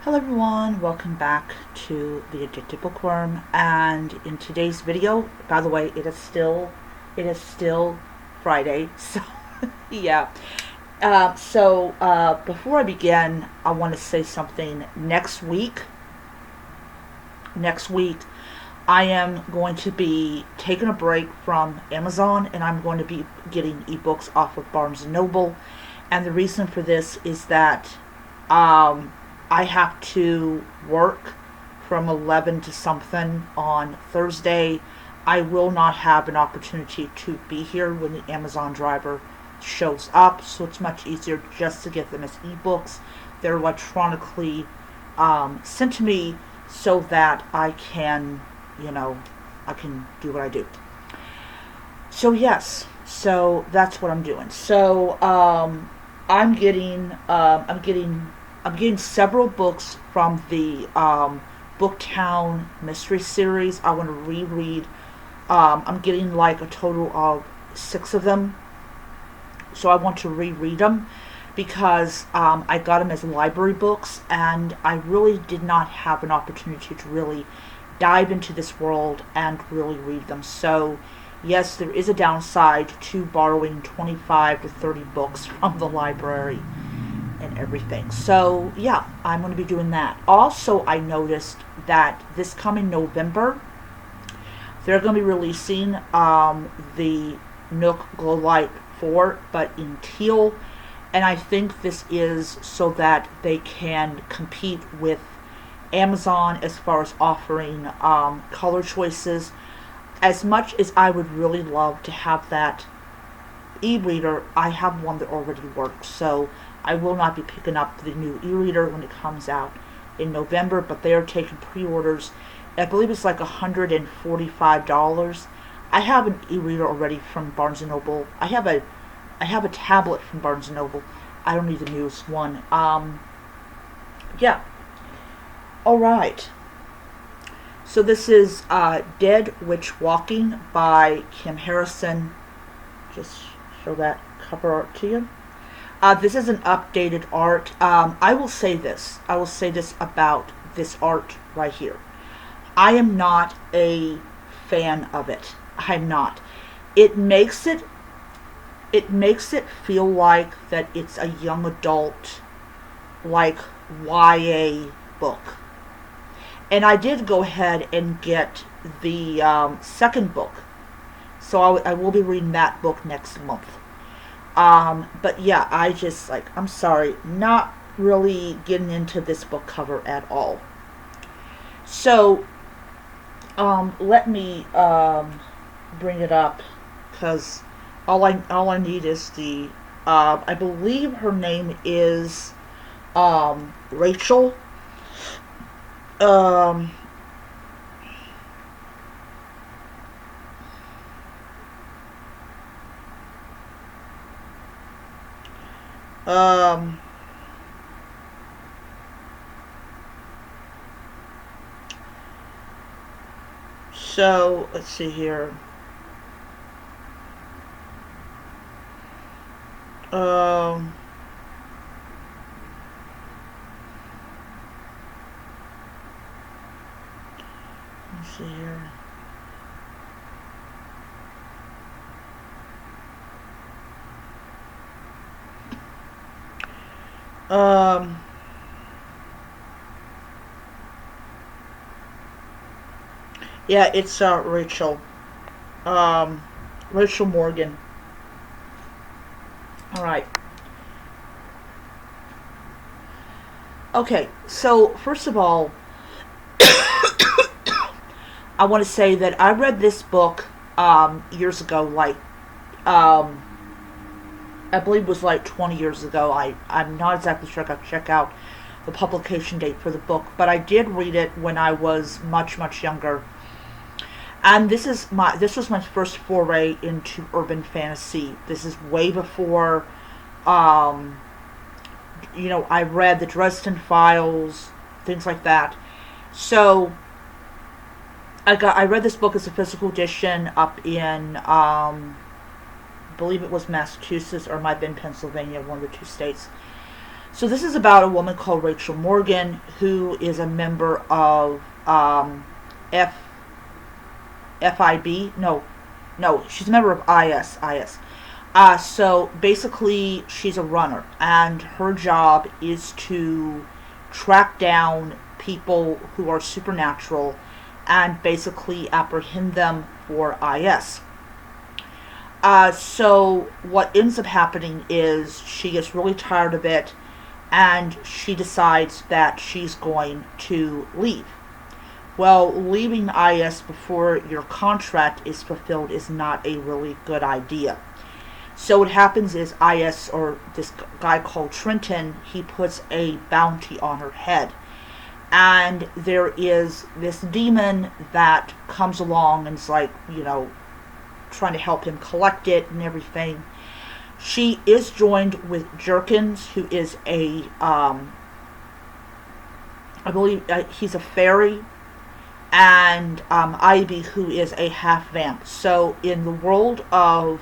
Hello everyone, welcome back to the Addicted Bookworm, and in today's video, by the way, it is still Friday, so yeah. Before I begin, I want to say something. Next week, I am going to be taking a break from Amazon, and I'm going to be getting ebooks off of Barnes and Noble. And the reason for this is that I have to work from 11 to something on Thursday. I will not have an opportunity to be here when the Amazon driver shows up, so it's much easier just to get them as ebooks. They're electronically sent to me so that I can, I can do what I do. So yes, so that's what I'm doing. So I'm getting several books from the Booktown Mystery Series. I want to reread. I'm getting like a total of 6 of them. So I want to reread them because I got them as library books, and I really did not have an opportunity to really dive into this world and really read them. So yes, there is a downside to borrowing 25 to 30 books from the library and everything. So yeah, I'm going to be doing that. Also, I noticed that this coming November, they're going to be releasing the Nook Glow Light 4, but in teal. And I think this is so that they can compete with Amazon as far as offering color choices. As much as I would really love to have that e-reader, I have one that already works. So I will not be picking up the new e-reader when it comes out in November, but they are taking pre-orders. I believe it's like $145. I have an e-reader already from Barnes & Noble. I have a tablet from Barnes & Noble. I don't need the newest one. Yeah. Alright. So this is Dead Witch Walking by Kim Harrison. Just show that cover art to you. This is an updated art. I will say this about this art right here. I am not a fan of it. I'm not. It makes it feel like that it's a young adult, like YA book. And I did go ahead and get the second book. So I will be reading that book next month. But yeah, I'm sorry, not really getting into this book cover at all. So, let me, bring it up, because all I need is the, I believe her name is, Rachel. Um, um, so, let's see here. Um, let's see here. Um, yeah, it's Rachel. Rachel Morgan. All right. Okay. So first of all, I want to say that I read this book years ago, like I believe it was like 20 years ago. I'm not exactly sure. I got to check out the publication date for the book, but I did read it when I was much, much younger. And this was my first foray into urban fantasy. This is way before, I read the Dresden Files, things like that. So I read this book as a physical edition up in I believe it was Massachusetts, or it might have been Pennsylvania, one of the two states. So this is about a woman called Rachel Morgan, who is a member of F FIB. No, she's a member of IS. So basically, she's a runner, and her job is to track down people who are supernatural and basically apprehend them for IS. So what ends up happening is she gets really tired of it, and she decides that she's going to leave. Well, leaving IS before your contract is fulfilled is not a really good idea. So what happens is IS, or this guy called Trenton, he puts a bounty on her head. And there is this demon that comes along and is like, trying to help him collect it and everything. She is joined with Jerkins, who is I believe he's a fairy, and Ivy, who is a half vamp. So in the world of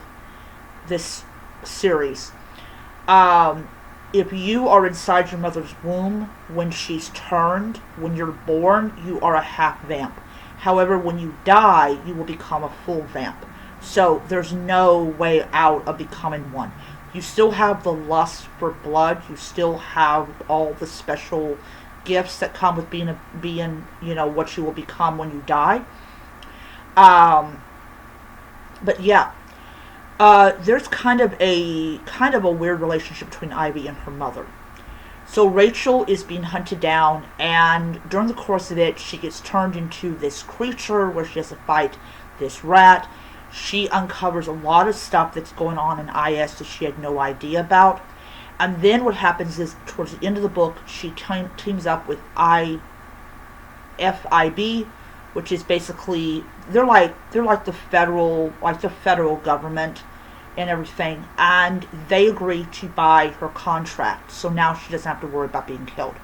this series, if you are inside your mother's womb when she's turned, when you're born, you are a half vamp. However, when you die, you will become a full vamp. So there's no way out of becoming one. You still have the lust for blood. You still have all the special gifts that come with being what you will become when you die. But yeah, there's kind of a weird relationship between Ivy and her mother. So Rachel is being hunted down, and during the course of it, she gets turned into this creature where she has to fight this rat. She uncovers a lot of stuff that's going on in IS that she had no idea about. And then what happens is, towards the end of the book, she teams up with FIB, which is basically they're like the federal government and everything, and they agree to buy her contract. So now she doesn't have to worry about being killed.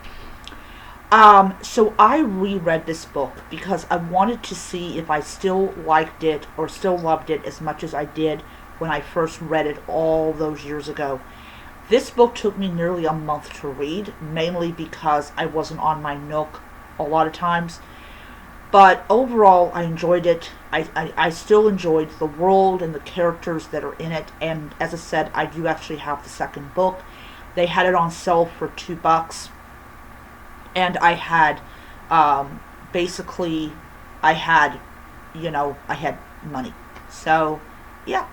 So I reread this book because I wanted to see if I still liked it or still loved it as much as I did when I first read it all those years ago. This book took me nearly a month to read, mainly because I wasn't on my Nook a lot of times. But overall, I enjoyed it. I still enjoyed the world and the characters that are in it. And as I said, I do actually have the second book. They had it on sale for $2. And I had, basically, I had money. So, yeah.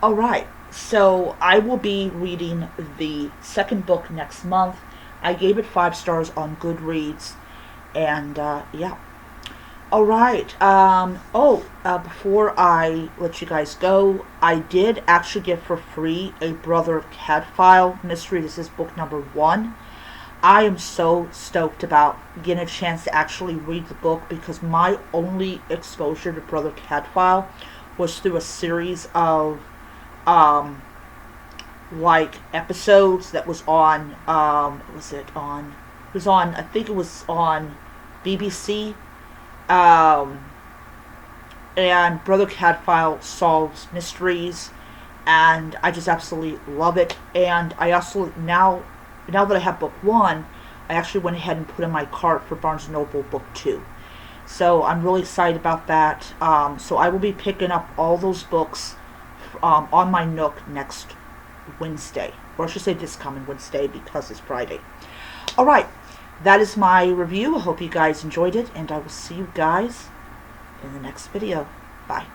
Alright, so I will be reading the second book next month. I gave it 5 stars on Goodreads. And, yeah. Alright, before I let you guys go, I did actually get for free a Brother Cadfael mystery. This is book number 1. I am so stoked about getting a chance to actually read the book, because my only exposure to Brother Cadfael was through a series of, episodes that was on, I think it was on BBC. And Brother Cadfael solves mysteries, and I just absolutely love it. And I also, now that I have book 1, I actually went ahead and put in my cart for Barnes & Noble book 2. So I'm really excited about that. So I will be picking up all those books on my Nook next Wednesday. Or I should say this coming Wednesday, because it's Friday. Alright, that is my review. I hope you guys enjoyed it, and I will see you guys in the next video. Bye.